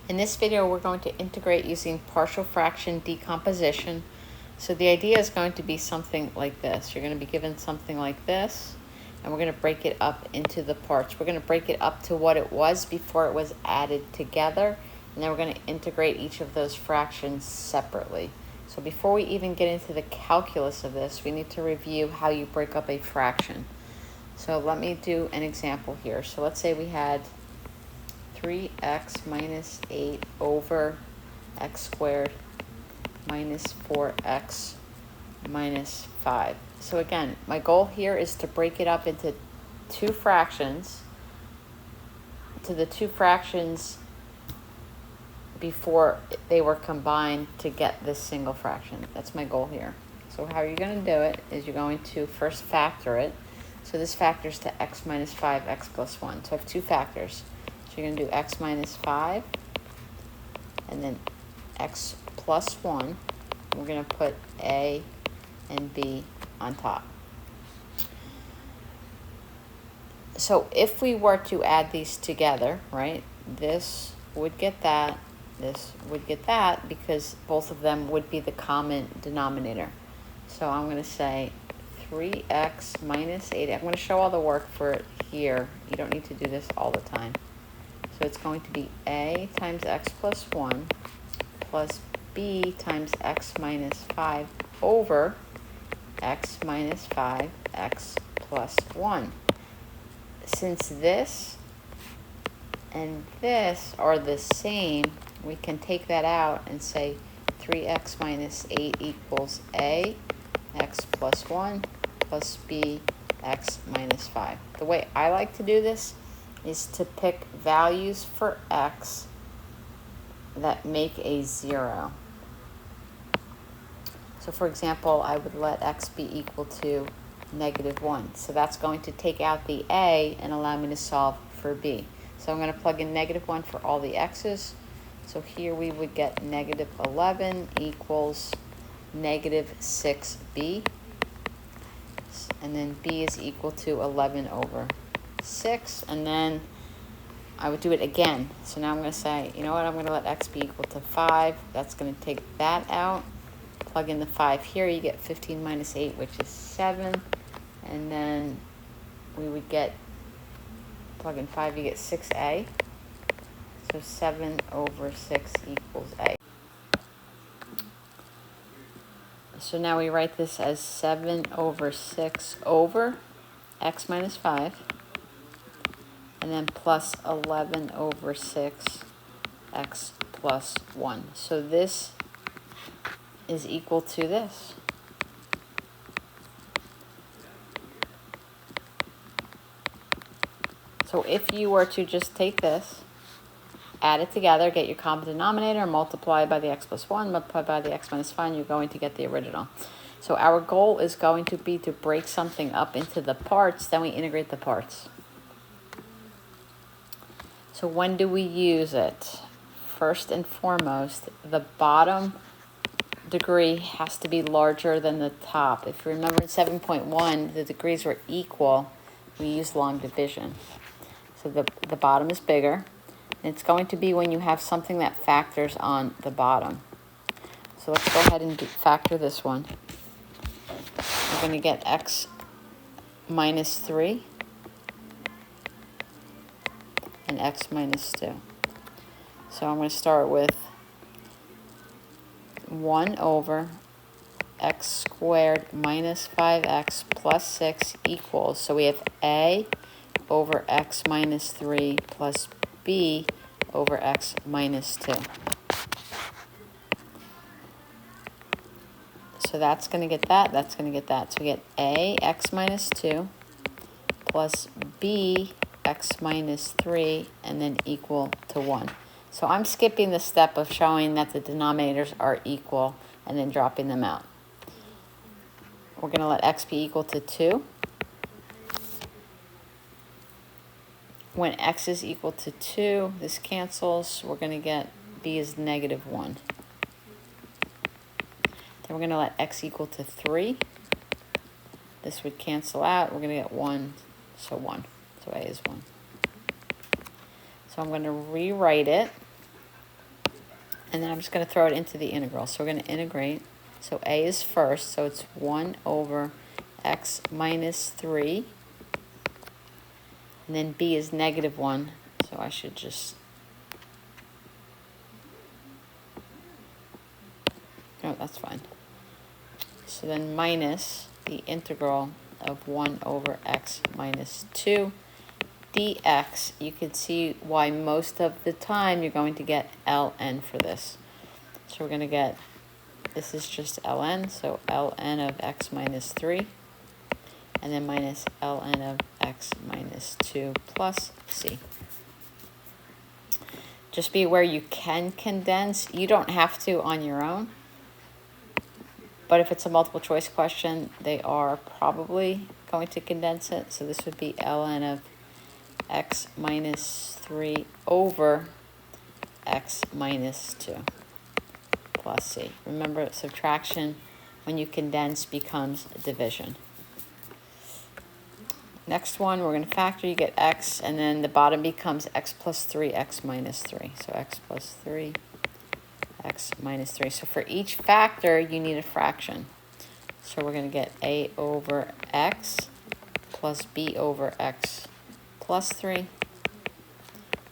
In this video, we're going to integrate using partial fraction decomposition. So the idea is going to be something like this. You're going to be given something like this, and we're going to break it up into the parts. We're going to break it up to what it was before it was added together, and then we're going to integrate each of those fractions separately. So before we even get into the calculus of this, we need to review how you break up a fraction. So let me do an example here. So let's say we had 3x minus 8 over x squared minus 4x minus 5. So again, my goal here is to break it up into two fractions, to the two fractions before they were combined to get this single fraction. That's my goal here. So how you're going to do it is you're going to first factor it. So this factors to x minus 5, x plus 1. So I have two factors. So you're going to do x minus 5 and then x plus 1. We're going to put a and b on top. So if we were to add these together, right, this would get that, this would get that, because both of them would be the common denominator. So I'm going to say 3x minus 8. I'm going to show all the work for it here. You don't need to do this all the time. So it's going to be a times x plus 1 plus b times x minus 5 over x minus 5, x plus 1. Since this and this are the same, we can take that out and say 3x minus 8 equals a, x plus 1 plus b, x minus 5. The way I like to do this is to pick values for x that make a 0. So for example, I would let x be equal to -1. So that's going to take out the a and allow me to solve for b. So I'm going to plug in -1 for all the x's. So here we would get -11 equals -6b. And then b is equal to 11 over 6. And then I would do it again. So now I'm going to say, you know what, I'm going to let x be equal to 5. That's going to take that out. Plug in the 5 here. You get 15 minus 8, which is 7. And then we would get, plug in 5, you get 6a. So 7 over 6 equals a. So now we write this as 7 over 6 over x minus 5. And then plus 11 over 6, x plus 1. So this is equal to this. So if you were to just take this, add it together, get your common denominator, multiply by the x plus 1, multiply by the x minus 5, you're going to get the original. So our goal is going to be to break something up into the parts, then we integrate the parts. So when do we use it? First and foremost, the bottom degree has to be larger than the top. If you remember in 7.1, the degrees were equal. We use long division. So the bottom is bigger. And it's going to be when you have something that factors on the bottom. So let's go ahead and factor this one. We're going to get x minus 3 and x minus 2. So I'm going to start with 1 over x squared minus 5x plus 6 equals, so we have a over x minus 3 plus b over x minus 2. So that's going to get that, that's going to get that. So we get a x minus 2 plus b x minus 3 and then equal to 1. So I'm skipping the step of showing that the denominators are equal and then dropping them out. We're going to let x be equal to 2. When x is equal to 2, this cancels. We're going to get b is -1. Then we're going to let x equal to 3. This would cancel out. We're going to get 1, so 1. So a is 1. So I'm going to rewrite it And then I'm just going to throw it into the integral. So we're going to integrate. So a is first, so it's 1 over x minus 3. And then b is negative 1, so I should just... Oh, that's fine. So then minus the integral of 1 over x minus 2 dx. You can see why most of the time you're going to get ln for this. So we're going to get, this is just ln, so ln of x minus 3, and then minus ln of x minus 2 plus c. Just be aware you can condense. You don't have to on your own. But if it's a multiple choice question, they are probably going to condense it. So this would be ln of x minus 3 over x minus 2 plus c. Remember, subtraction, when you condense, becomes division. Next one, we're going to factor. You get x, and then the bottom becomes x plus 3, x minus 3. So x plus 3, x minus 3. So for each factor, you need a fraction. So we're going to get a over x plus b over x plus 3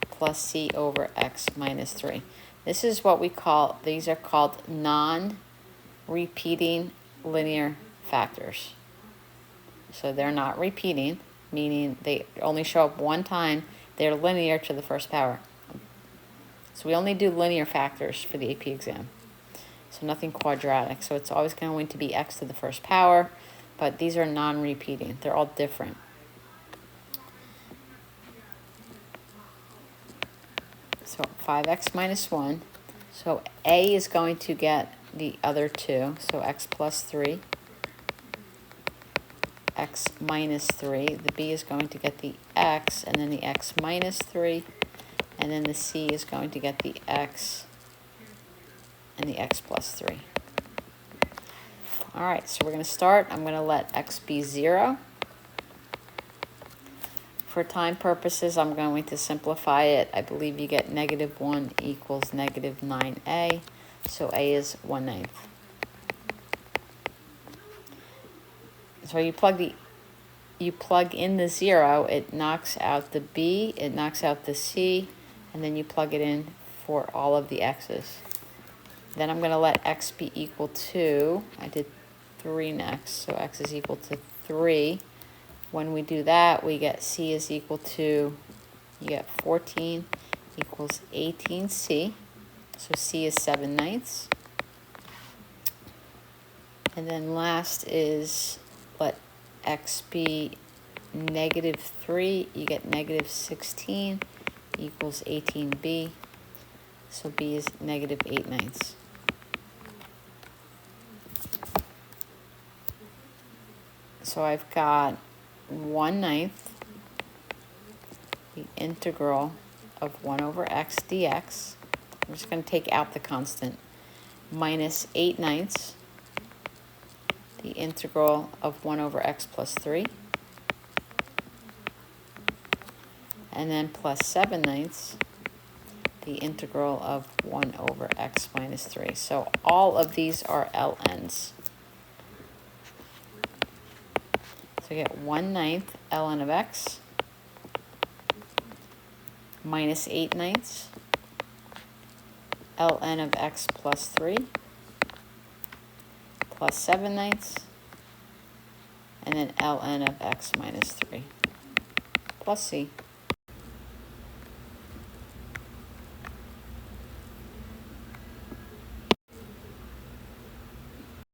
plus c over x minus 3. This is what we call, these are called non-repeating linear factors. So they're not repeating, meaning they only show up one time. They're linear to the first power. So we only do linear factors for the AP exam. So nothing quadratic. So it's always going to be x to the first power, but these are non-repeating. They're all different. So 5x minus 1. So a is going to get the other two. So x plus 3, x minus 3. The b is going to get the x, and then the x minus 3. And then the c is going to get the x and the x plus 3. All right, so we're going to start. I'm going to let x be 0. For time purposes, I'm going to simplify it. I believe you get negative 1 equals negative 9a. So a is 1/9. So you plug in the 0, it knocks out the b, it knocks out the c, and then you plug it in for all of the x's. Then I'm going to let x be equal to, I did 3 next, so x is equal to 3. When we do that, we get c is equal to, you get 14 equals 18c. So c is 7/9. And then last is let x be negative 3. You get negative 16 equals 18b. So b is negative 8/9. So I've got 1/9, the integral of 1 over x dx. I'm just going to take out the constant. Minus 8/9, the integral of 1 over x plus 3. And then plus 7/9, the integral of 1 over x minus 3. So all of these are ln's. So we get 1/9 ln of x minus 8/9 ln of x plus 3 plus 7/9 and then ln of x minus 3 plus c.